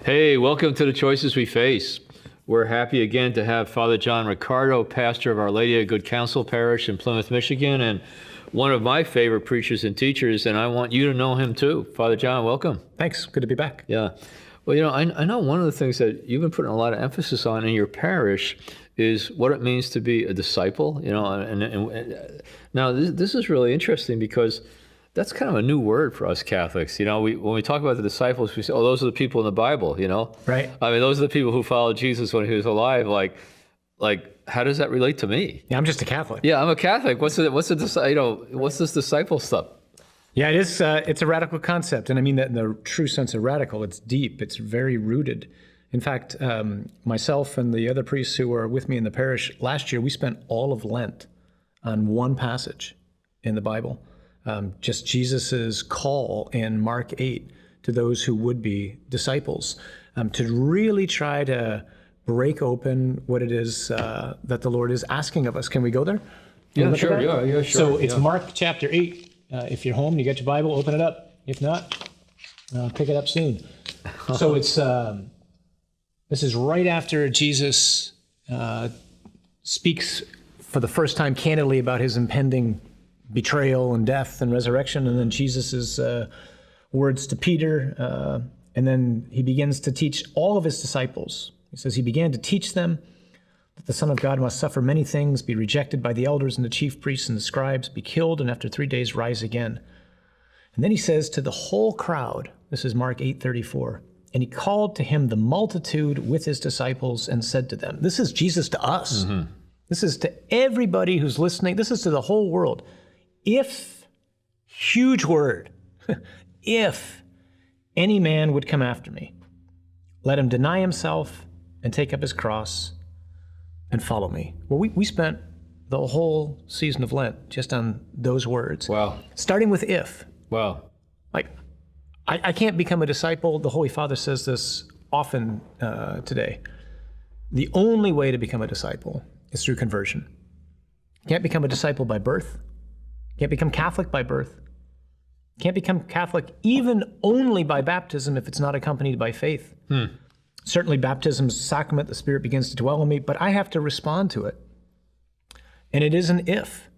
Hey, welcome to the Choices We Face. We're happy again to have Father John Riccardo, pastor of Our Lady of Good Counsel Parish in Plymouth, Michigan, and one of my favorite preachers and teachers, and I want you to know him too. Father John, welcome. Thanks. Good to be back. Yeah. Well, I know one of the things that you've been putting a lot of emphasis on in your parish is what it means to be a disciple, and now this is really interesting because that's kind of a new word for us Catholics. When we talk about the disciples, we say, oh, those are the people in the Bible, Right. I mean, those are the people who followed Jesus when he was alive. Like, how does that relate to me? Yeah, I'm just a Catholic. Yeah, I'm a Catholic. What's this disciple stuff? Yeah, it is. It's a radical concept, and I mean that in the true sense of radical. It's deep. It's very rooted. In fact, myself and the other priests who were with me in the parish last year, we spent all of Lent on one passage in the Bible. Just Jesus's call in Mark 8 to those who would be disciples, to really try to break open what it is that the Lord is asking of us. Can we go there? Yeah, sure. Yeah, sure. So it's Mark chapter 8. If you're home, you got your Bible, open it up. If not, pick it up soon. So it's this is right after Jesus speaks for the first time candidly about his impending betrayal and death and resurrection, and then Jesus's words to Peter, and then he begins to teach all of his disciples. He says he began to teach them that the Son of God must suffer many things, be rejected by the elders and the chief priests and the scribes, be killed, and after 3 days rise again. And then he says to the whole crowd, this is Mark 8:34, and he called to him the multitude with his disciples and said to them, this is Jesus to us. Mm-hmm. This is to everybody who's listening. This is to the whole world. If, huge word, if any man would come after me, let him deny himself and take up his cross and follow me. Well, we spent the whole season of Lent just on those words. Wow. Starting with if. Wow. Like, I can't become a disciple. The Holy Father says this often today. The only way to become a disciple is through conversion. You can't become a disciple by birth. Can't become Catholic by birth. Can't become Catholic even only by baptism if it's not accompanied by faith. Certainly baptism's sacrament, the Spirit begins to dwell in me, but I have to respond to it. And it is an if.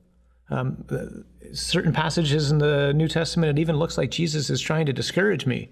Certain passages in the New Testament, it even looks like Jesus is trying to discourage me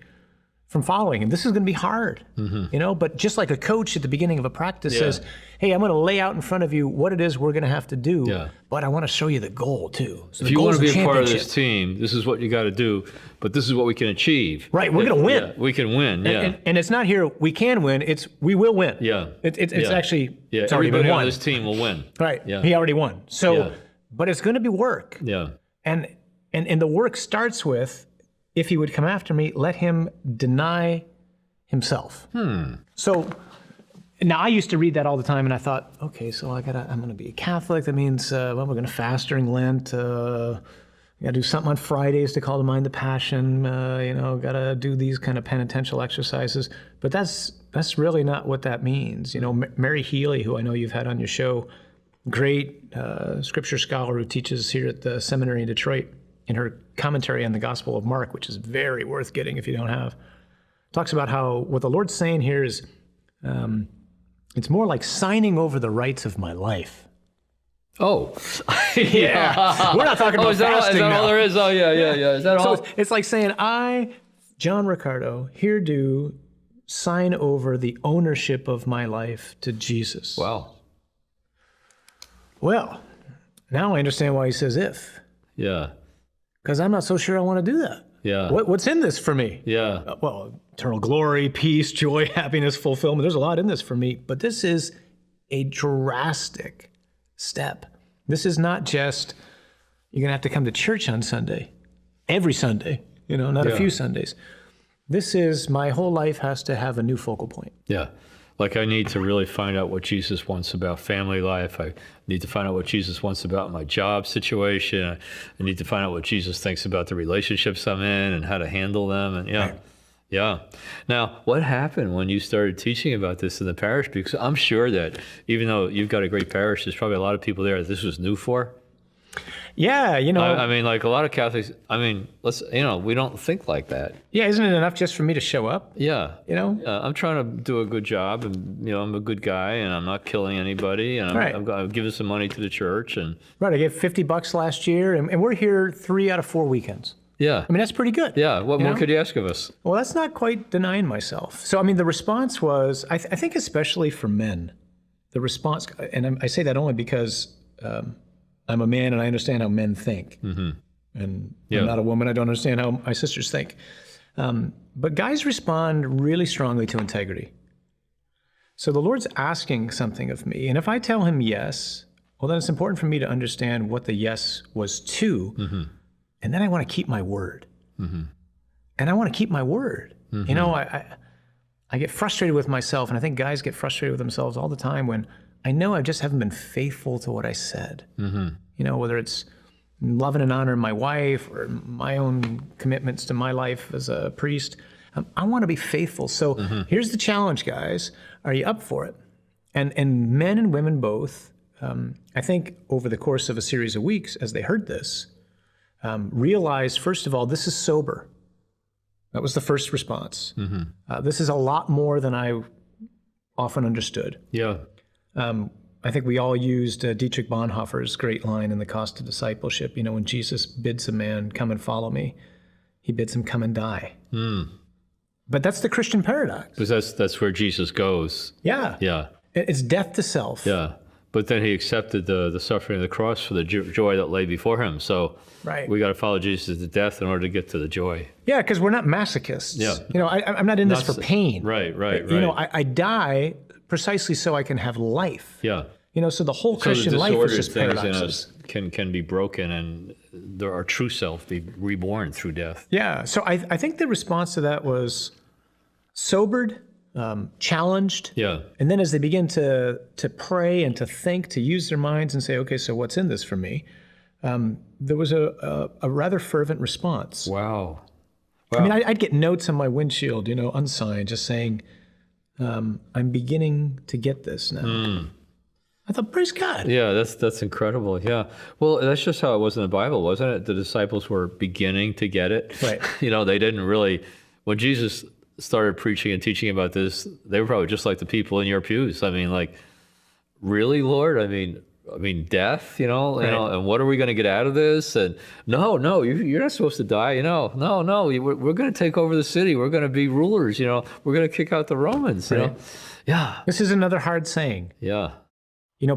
from following him. This is going to be hard, but just like a coach at the beginning of a practice says, hey, I'm going to lay out in front of you what it is we're going to have to do, but I want to show you the goal too. So if you want to be a part of this team, this is what you got to do, but this is what we can achieve. Right, we're going to win. Yeah, we can win, And it's not here, we can win, it's we will win. Yeah. It's actually, it's already everybody been won. on this team will win. Right, Yeah. he already won. So, but it's going to be work. Yeah. And the work starts with, if he would come after me, let him deny himself. So now I used to read that all the time, and I thought, okay, so I'm going to be a Catholic. That means we're going to fast during Lent. Got to do something on Fridays to call to mind the Passion. Got to do these kind of penitential exercises. But that's really not what that means. Mary Healy, who I know you've had on your show, great scripture scholar who teaches here at the seminary in Detroit, in her commentary on the Gospel of Mark, which is very worth getting if you don't have, talks about how what the Lord's saying here is, it's more like signing over the rights of my life. Oh, yeah. We're not talking about fasting is that now. all there is? Oh, yeah. Is that all? So it's like saying, I, John Riccardo, here do sign over the ownership of my life to Jesus. Wow. Well, now I understand why he says if. Yeah. Because I'm not so sure I want to do that. Yeah. What's in this for me? Yeah. Well, eternal glory, peace, joy, happiness, fulfillment. There's a lot in this for me. But this is a drastic step. This is not just, you're going to have to come to church on Sunday, every Sunday, not a few Sundays. This is, my whole life has to have a new focal point. Yeah. Like I need to really find out what Jesus wants about family life. I need to find out what Jesus wants about my job situation. I need to find out what Jesus thinks about the relationships I'm in and how to handle them. And yeah. Now, what happened when you started teaching about this in the parish? Because I'm sure that even though you've got a great parish, there's probably a lot of people there that this was new for. Yeah, I mean, like a lot of Catholics, I mean, we don't think like that. yeah, isn't it enough just for me to show up? Yeah. Yeah, I'm trying to do a good job, and, I'm a good guy, and I'm not killing anybody, and Right. I'm giving some money to the church, and right. I gave $50 last year, and we're here 3 out of 4 weekends. yeah. I mean, that's pretty good. Yeah, what more could you ask of us? Well, that's not quite denying myself. So, I mean, the response was, I think especially for men, the response, and I say that only because I'm a man and I understand how men think. Mm-hmm. And I'm not a woman, I don't understand how my sisters think. But guys respond really strongly to integrity. So the Lord's asking something of me, and if I tell him yes, well, then it's important for me to understand what the yes was to, and then I want to keep my word. Mm-hmm. And I want to keep my word. Mm-hmm. I get frustrated with myself, and I think guys get frustrated with themselves all the time when I know I just haven't been faithful to what I said. Mm-hmm. Whether it's loving and honoring my wife or my own commitments to my life as a priest, I want to be faithful. So here's the challenge, guys. Are you up for it? And men and women both, I think over the course of a series of weeks, as they heard this, realized, first of all, this is sober. That was the first response. Mm-hmm. This is a lot more than I often understood. Yeah. I think we all used Dietrich Bonhoeffer's great line in The Cost of Discipleship. When Jesus bids a man, come and follow me, he bids him come and die. But that's the Christian paradox. Because that's where Jesus goes. Yeah. Yeah. It's death to self. Yeah. But then he accepted the suffering of the cross for the joy that lay before him. So right. We got to follow Jesus to death in order to get to the joy. Yeah, because we're not masochists. Yeah. I'm not in this for pain. Right. I die precisely so I can have life. Yeah. So the whole Christian life is just paradoxes. Can be broken, and our true self be reborn through death. Yeah. So I think the response to that was sobered, challenged. Yeah. And then as they begin to pray and to think, to use their minds and say, okay, so what's in this for me? There was a rather fervent response. Wow. I mean, I'd get notes on my windshield, unsigned, just saying, I'm beginning to get this now. I thought, praise God. Yeah, that's incredible. Yeah. Well, that's just how it was in the Bible, wasn't it? The disciples were beginning to get it. Right. They didn't really, when Jesus started preaching and teaching about this, they were probably just like the people in your pews. I mean, like, really, Lord? I mean, death, Right. and what are we going to get out of this? And no, you're not supposed to die, no, we're going to take over the city. We're going to be rulers, we're going to kick out the Romans, Right. Yeah. This is another hard saying. Yeah.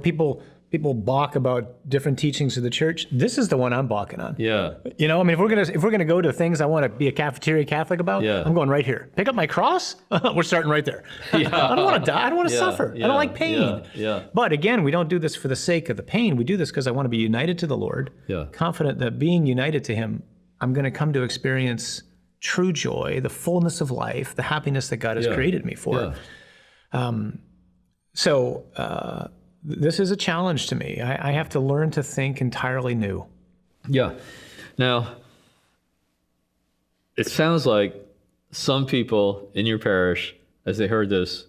People balk about different teachings of the church. This is the one I'm balking on. Yeah. If we're gonna go to things I want to be a cafeteria Catholic about, Yeah. I'm going right here. Pick up my cross. We're starting right there. Yeah. I don't want to die. I don't want to suffer. I Yeah. don't like pain. Yeah. But again, we don't do this for the sake of the pain. We do this because I want to be united to the Lord. Yeah. Confident that being united to Him, I'm going to come to experience true joy, the fullness of life, the happiness that God has created me for. Yeah. So this is a challenge to me. I have to learn to think entirely new. Yeah. Now, it sounds like some people in your parish, as they heard this,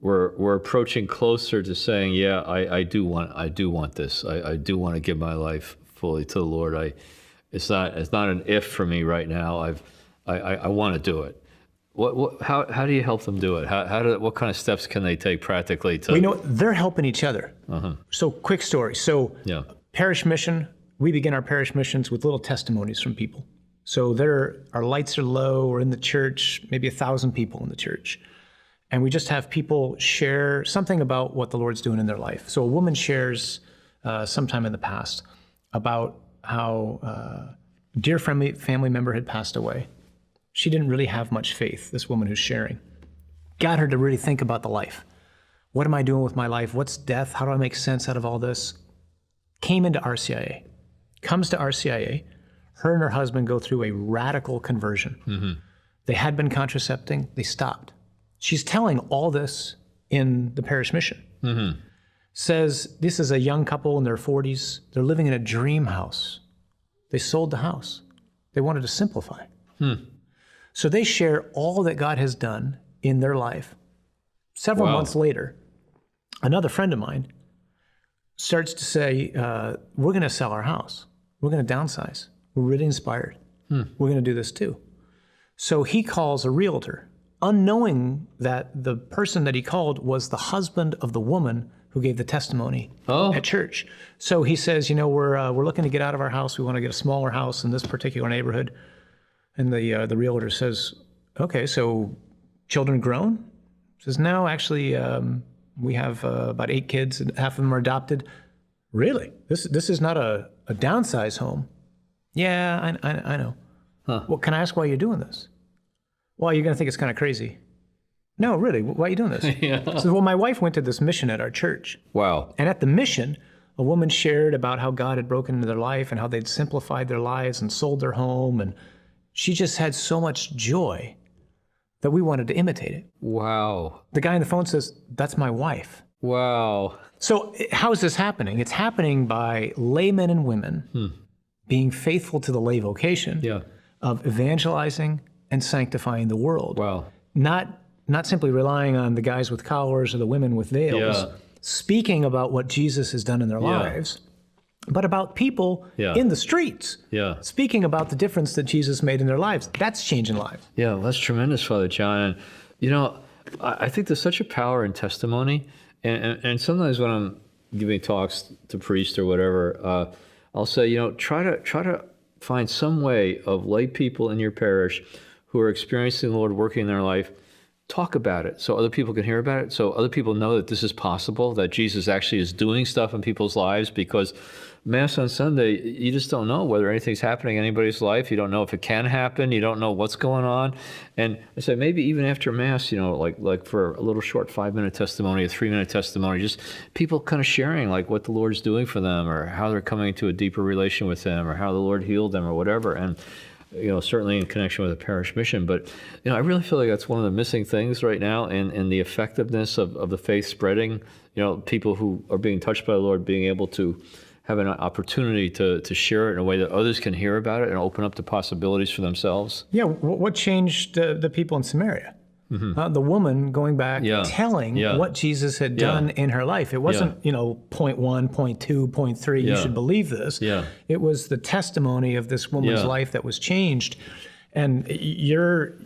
were approaching closer to saying, "Yeah, I do want this. I do want to give my life fully to the Lord. It's not an if for me right now. I want to do it." How do you help them do it? What kind of steps can they take practically to? They're helping each other. So quick story. So parish mission, we begin our parish missions with little testimonies from people. So our lights are low. We're in the church, maybe 1,000 people in the church. And we just have people share something about what the Lord's doing in their life. So a woman shares sometime in the past about how a dear family member had passed away. She didn't really have much faith, this woman who's sharing. Got her to really think about the life. What am I doing with my life? What's death? How do I make sense out of all this? Came into RCIA. Comes to RCIA. Her and her husband go through a radical conversion. Mm-hmm. They had been contracepting. They stopped. She's telling all this in the parish mission. Mm-hmm. Says this is a young couple in their 40s. They're living in a dream house. They sold the house. They wanted to simplify. So they share all that God has done in their life. Several months later, another friend of mine starts to say, we're going to sell our house. We're going to downsize. We're really inspired. We're going to do this too. So he calls a realtor, unknowing that the person that he called was the husband of the woman who gave the testimony at church. So he says, we're looking to get out of our house. We want to get a smaller house in this particular neighborhood. And the realtor says, okay, so children grown? He says, no, actually, we have about 8 kids, and half of them are adopted. Really? This is not a downsize home? Yeah, I know. Huh. Well, can I ask why you're doing this? Well, you're going to think it's kind of crazy. No, really, why are you doing this? Yeah. So, well, my wife went to this mission at our church. Wow. And at the mission, a woman shared about how God had broken into their life and how they'd simplified their lives and sold their home. And she just had so much joy that we wanted to imitate it. Wow. The guy on the phone says, that's my wife. Wow. So how is this happening? It's happening by laymen and women being faithful to the lay vocation of evangelizing and sanctifying the world. Wow. Not simply relying on the guys with collars or the women with veils, speaking about what Jesus has done in their lives, but about people in the streets, speaking about the difference that Jesus made in their lives. That's changing lives. Yeah, that's tremendous, Father John. And, I think there's such a power in testimony. And sometimes when I'm giving talks to priests or whatever, I'll say, try to find some way of lay people in your parish who are experiencing the Lord working in their life. Talk about it so other people can hear about it, so other people know that this is possible, that Jesus actually is doing stuff in people's lives, because Mass on Sunday, you just don't know whether anything's happening in anybody's life. You don't know if it can happen. You don't know what's going on. And I said, maybe even after Mass, like for a little short 5-minute testimony, a 3-minute testimony, just people kind of sharing like what the Lord's doing for them, or how they're coming to a deeper relation with Him, or how the Lord healed them, or whatever. And certainly in connection with the parish mission. But, I really feel like that's one of the missing things right now in the effectiveness of the faith spreading. People who are being touched by the Lord being able to have an opportunity to share it in a way that others can hear about it and open up the possibilities for themselves. Yeah, what changed the people in Samaria? The woman going back, telling what Jesus had done in her life. It wasn't, point 1, point 2, point 3, you should believe this. Yeah. It was the testimony of this woman's life that was changed. And you're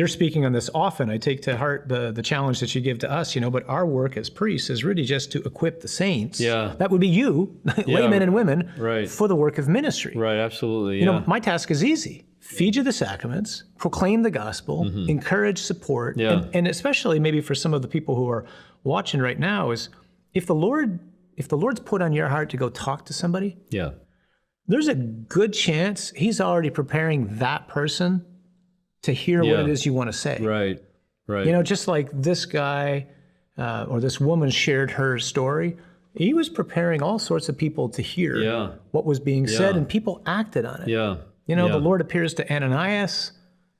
speaking on this often. I take to heart the challenge that you give to us, but our work as priests is really just to equip the saints. Yeah. That would be you, laymen and women, for the work of ministry. Right, absolutely. My task is easy. Feed you the sacraments, proclaim the gospel, encourage, support, and especially maybe for some of the people who are watching right now is if the Lord's put on your heart to go talk to somebody, there's a good chance He's already preparing that person to hear what it is you want to say. Right, right. Just like this guy or this woman shared her story, He was preparing all sorts of people to hear what was being said, and people acted on it. Yeah. The Lord appears to Ananias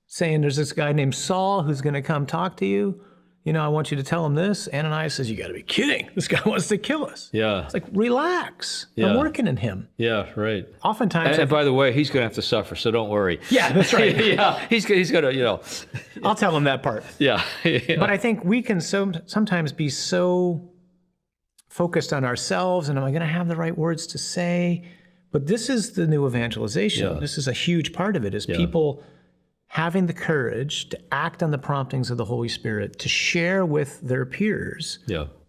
saying, there's this guy named Saul who's going to come talk to you. I want you to tell him this. Ananias says, you got to be kidding. This guy wants to kill us. Yeah. It's like, relax. I'm working in him. Yeah, right. Oftentimes. And by the way, he's going to have to suffer, so don't worry. Yeah, that's right. He's going to, I'll tell him that part. Yeah. But I think we can sometimes be so focused on ourselves and am I going to have the right words to say? But this is the new evangelization. Yeah. This is a huge part of it, is people having the courage to act on the promptings of the Holy Spirit, to share with their peers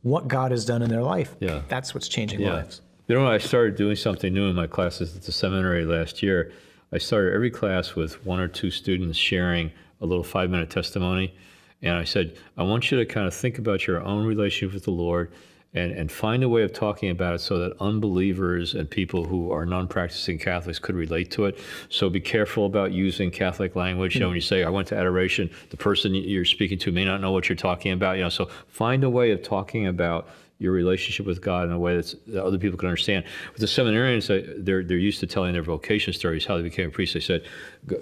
what God has done in their life. Yeah. That's what's changing lives. I started doing something new in my classes at the seminary last year. I started every class with 1 or 2 students sharing a little 5-minute testimony. And I said, I want you to kind of think about your own relationship with the Lord and find a way of talking about it so that unbelievers and people who are non-practicing Catholics could relate to it. So be careful about using Catholic language. When you say, I went to adoration, the person you're speaking to may not know what you're talking about. So find a way of talking about your relationship with God in a way that other people can understand. With the seminarians, they're used to telling their vocation stories, how they became a priest. They said,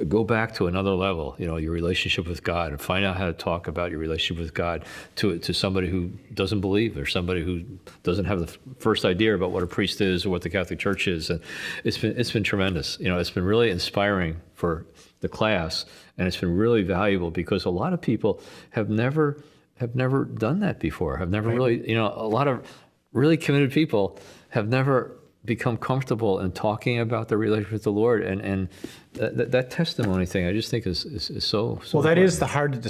go back to another level, your relationship with God, and find out how to talk about your relationship with God to somebody who doesn't believe, or somebody who doesn't have the first idea about what a priest is or what the Catholic Church is. And it's been tremendous. It's been really inspiring for the class, and it's been really valuable because a lot of people have never done that before, have never really, a lot of really committed people have never become comfortable in talking about their relationship with the Lord, and that testimony thing I just think is so Well, that important. is the hard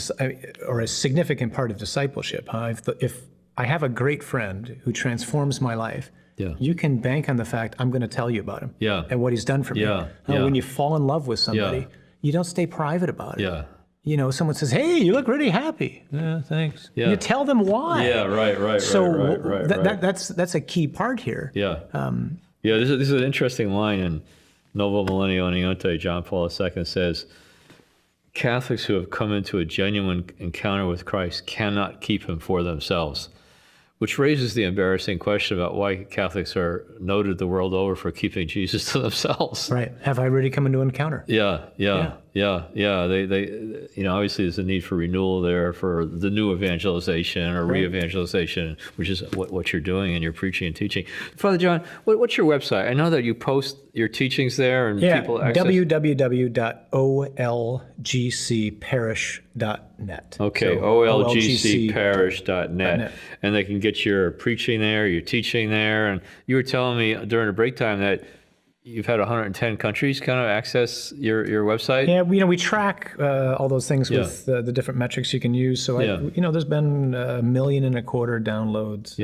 or a significant part of discipleship. Huh? If I have a great friend who transforms my life, you can bank on the fact I'm going to tell you about him and what he's done for me. When you fall in love with somebody, you don't stay private about it. You know, someone says, "Hey, you look really happy." Thanks. You tell them why. Right. So right. that's a key part here. This is an interesting line in Novo Millennio Uniente. John Paul II says, Catholics who have come into a genuine encounter with Christ cannot keep him for themselves, which raises the embarrassing question about why Catholics are noted the world over for keeping Jesus to themselves. Right. Have I really come into an encounter? Yeah. They obviously there's a need for renewal there for the new evangelization or re-evangelization, which is what you're doing in your preaching and teaching. Father John, what's your website? I know that you post your teachings there and people access. www.olgcparish.net. Okay, olgcparish.net. And they can get your preaching there, your teaching there. And you were telling me during the break time that you've had 110 countries kind of access your website? Yeah, we track all those things with the different metrics you can use. So, there's been 1.25 million downloads.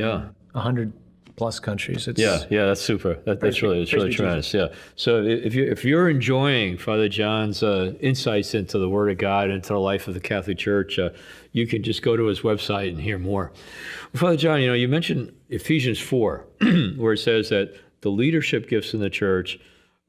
100 plus countries. That's super. That's really tremendous. Yeah. So if you're enjoying Father John's insights into the Word of God, into the life of the Catholic Church, you can just go to his website and hear more. Father John, you mentioned Ephesians 4, where it says that the leadership gifts in the church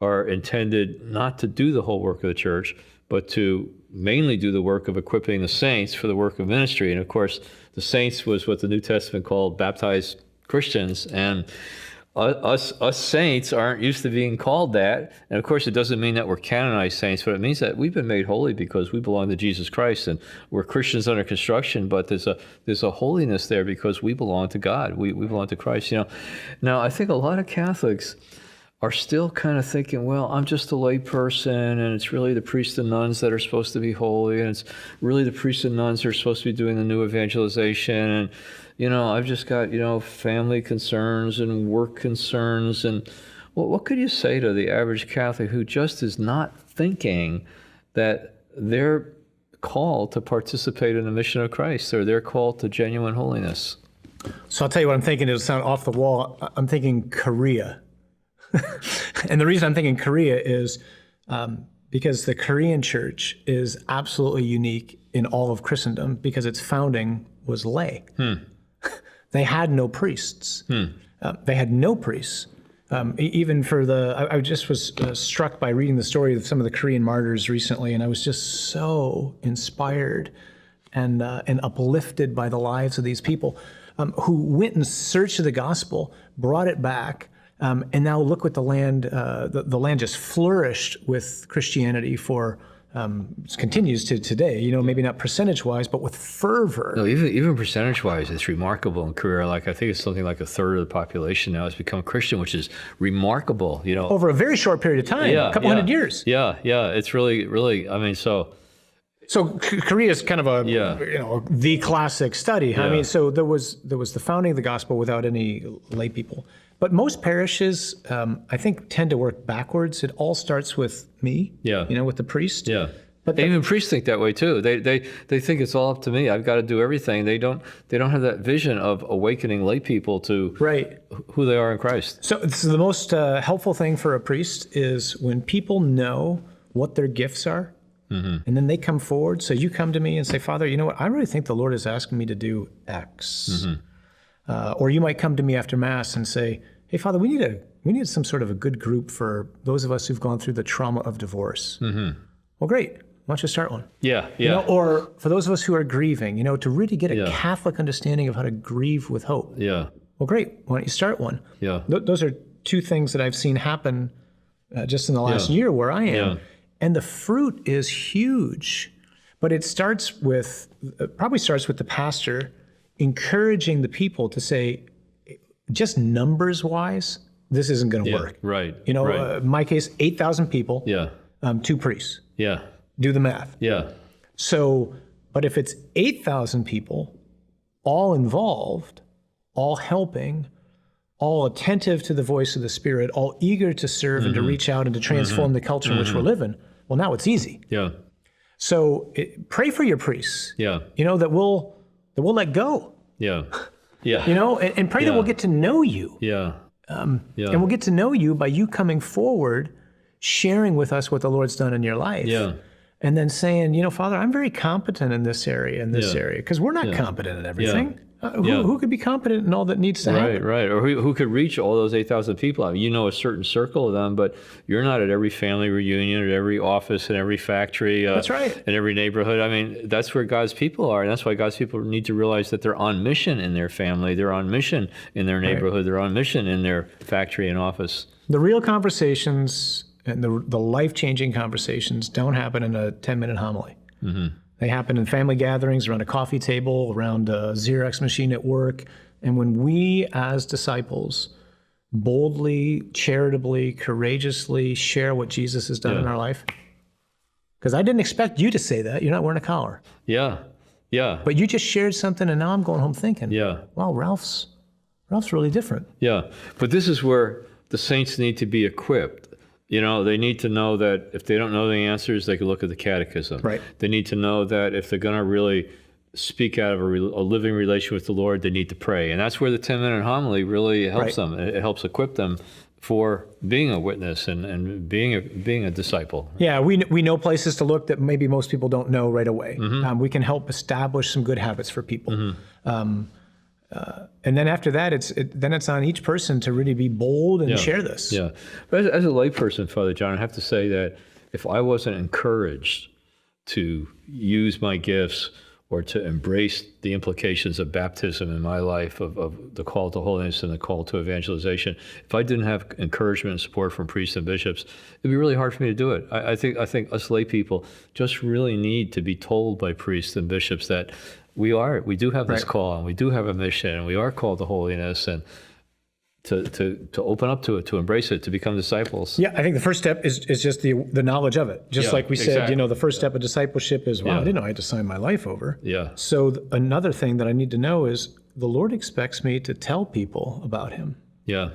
are intended not to do the whole work of the church, but to mainly do the work of equipping the saints for the work of ministry. And of course, the saints was what the New Testament called baptized Christians, and us saints aren't used to being called that. And of course, it doesn't mean that we're canonized saints, but it means that we've been made holy because we belong to Jesus Christ, and we're Christians under construction. But there's a holiness there because we belong to God. We belong to Christ. Now I think a lot of Catholics are still kind of thinking, well, I'm just a lay person, and it's really the priests and nuns that are supposed to be holy, and it's really the priests and nuns that are supposed to be doing the new evangelization, and I've just got, family concerns and work concerns. And what could you say to the average Catholic who just is not thinking that they're called to participate in the mission of Christ, or they're called to genuine holiness? So I'll tell you what I'm thinking. It'll sound off the wall. I'm thinking Korea. And the reason I'm thinking Korea is because the Korean church is absolutely unique in all of Christendom because its founding was lay. They had no priests. They had no priests. Even for I just was struck by reading the story of some of the Korean martyrs recently, and I was just so inspired and uplifted by the lives of these people who went in search of the gospel, brought it back, and now look what the land just flourished with Christianity for. Continues to today, maybe not percentage-wise, but with fervor. No, even percentage-wise, it's remarkable in Korea. I think it's something like a third of the population now has become Christian, which is remarkable. Over a very short period of time, a couple hundred years. Yeah, it's really. So Korea is kind of the classic study. I mean, so there was the founding of the gospel without any lay people. But most parishes, I think, tend to work backwards. It all starts with me, with the priest. Yeah. But even priests think that way too. They think it's all up to me. I've got to do everything. They don't have that vision of awakening lay people to who they are in Christ. So the most helpful thing for a priest is when people know what their gifts are, and then they come forward. So you come to me and say, Father, you know what? I really think the Lord is asking me to do X. Or you might come to me after Mass and say, hey, Father, we need some sort of a good group for those of us who've gone through the trauma of divorce. Well, great. Why don't you start one? Yeah. Or for those of us who are grieving, to really get a Catholic understanding of how to grieve with hope. Yeah. Well, great. Why don't you start one? Yeah. Those are two things that I've seen happen just in the last year where I am. Yeah. And the fruit is huge. But it probably starts with the pastor encouraging the people to say, just numbers-wise, this isn't going to work. Right. In my case, 8,000 people, 2 priests. Yeah. Do the math. Yeah. So, but if it's 8,000 people, all involved, all helping, all attentive to the voice of the Spirit, all eager to serve and to reach out and to transform the culture in which we're living, well, now it's easy. Yeah. So pray for your priests. Yeah. That we'll let go. Yeah. Yeah. And pray that we'll get to know you. Yeah. And we'll get to know you by you coming forward, sharing with us what the Lord's done in your life. Yeah. And then saying, Father, I'm very competent in this area, because we're not competent in everything. Who could be competent in all that needs to happen? Right. Or who could reach all those 8,000 people? I mean, a certain circle of them, but you're not at every family reunion, at every office, in every factory. That's right. In every neighborhood. I mean, that's where God's people are. And that's why God's people need to realize that they're on mission in their family. They're on mission in their neighborhood. Right. They're on mission in their factory and office. The real conversations and the life-changing conversations don't happen in a 10-minute homily. Mm-hmm. They happen in family gatherings, around a coffee table, around a Xerox machine at work. And when we as disciples boldly, charitably, courageously share what Jesus has done in our life, because I didn't expect you to say that. You're not wearing a collar. Yeah. But you just shared something, and now I'm going home thinking, wow, Ralph's really different. Yeah, but this is where the saints need to be equipped. They need to know that if they don't know the answers, they can look at the catechism. Right. They need to know that if they're going to really speak out of a living relation with the Lord, they need to pray. And that's where the 10-minute homily really helps them. It helps equip them for being a witness and being a disciple. Yeah, we know places to look that maybe most people don't know right away. Mm-hmm. We can help establish some good habits for people. Mm-hmm. And then after that, it's on each person to really be bold and share this. Yeah, but as a layperson, Father John, I have to say that if I wasn't encouraged to use my gifts or to embrace the implications of baptism in my life, of the call to holiness and the call to evangelization, if I didn't have encouragement and support from priests and bishops, it'd be really hard for me to do it. I think us lay people just really need to be told by priests and bishops that we do have this call, and we do have a mission, and we are called to holiness, and to open up to it, to embrace it, to become disciples. Yeah, I think the first step is just the knowledge of it. Just like we said, the first step of discipleship is, wow, I didn't know I had to sign my life over. Yeah. So another thing that I need to know is the Lord expects me to tell people about him. Yeah.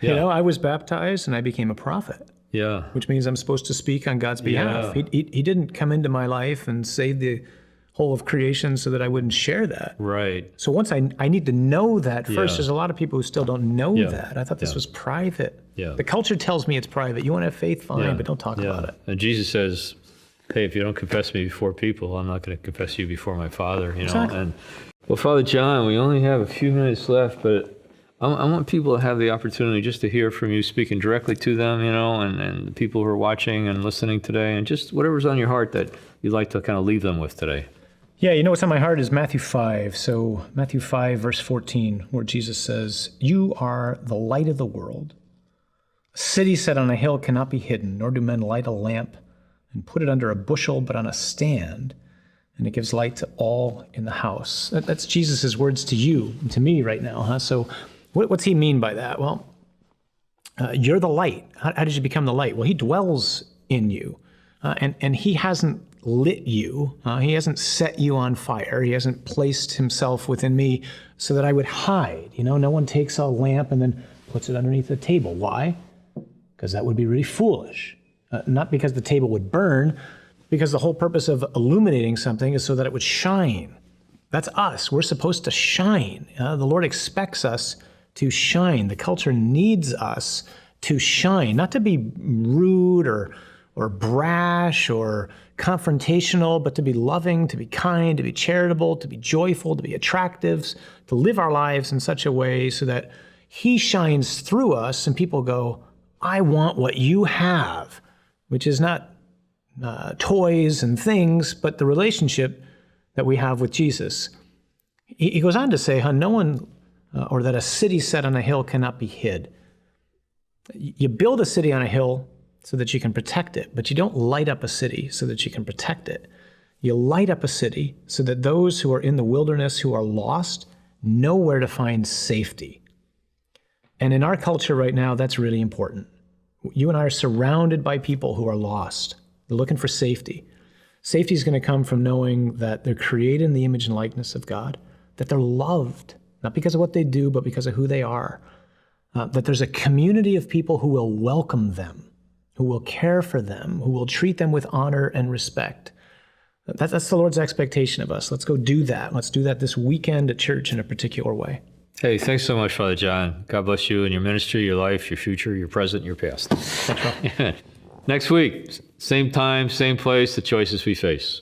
I was baptized and I became a prophet. Yeah. Which means I'm supposed to speak on God's behalf. He didn't come into my life and save the whole of creation so that I wouldn't share that. Right. So once I need to know that first. There's a lot of people who still don't know that. I thought this was private. Yeah. The culture tells me it's private. You want to have faith, fine, but don't talk about it. And Jesus says, hey, if you don't confess me before people, I'm not going to confess you before my Father. Exactly. And well, Father John, we only have a few minutes left, but I want people to have the opportunity just to hear from you, speaking directly to them, and the people who are watching and listening today, and just whatever's on your heart that you'd like to kind of leave them with today. Yeah, what's on my heart is Matthew 5. So Matthew 5, verse 14, where Jesus says, "You are the light of the world. A city set on a hill cannot be hidden, nor do men light a lamp and put it under a bushel, but on a stand, and it gives light to all in the house." That's Jesus' words to you and to me right now. Huh? So what's he mean by that? Well, you're the light. How did you become the light? Well, he dwells in you, and he hasn't lit you. He hasn't set you on fire. He hasn't placed himself within me so that I would hide. No one takes a lamp and then puts it underneath the table. Why? Because that would be really foolish. Not because the table would burn, because the whole purpose of illuminating something is so that it would shine. That's us. We're supposed to shine. The Lord expects us to shine. The culture needs us to shine, not to be rude or brash or confrontational, but to be loving, to be kind, to be charitable, to be joyful, to be attractive, to live our lives in such a way so that he shines through us and people go, I want what you have, which is not toys and things, but the relationship that we have with Jesus. He goes on to say, no one, or that a city set on a hill cannot be hid. You build a city on a hill so that you can protect it, but you don't light up a city so that you can protect it. You light up a city so that those who are in the wilderness, who are lost, know where to find safety. And in our culture right now, that's really important. You and I are surrounded by people who are lost. They're looking for safety. Safety is going to come from knowing that they're created in the image and likeness of God, that they're loved, not because of what they do, but because of who they are, that there's a community of people who will welcome them, who will care for them, who will treat them with honor and respect. That's the Lord's expectation of us. Let's go do that. Let's do that this weekend at church in a particular way. Hey, thanks so much, Father John. God bless you and your ministry, your life, your future, your present, your past. That's right. Next week, same time, same place, the choices we face.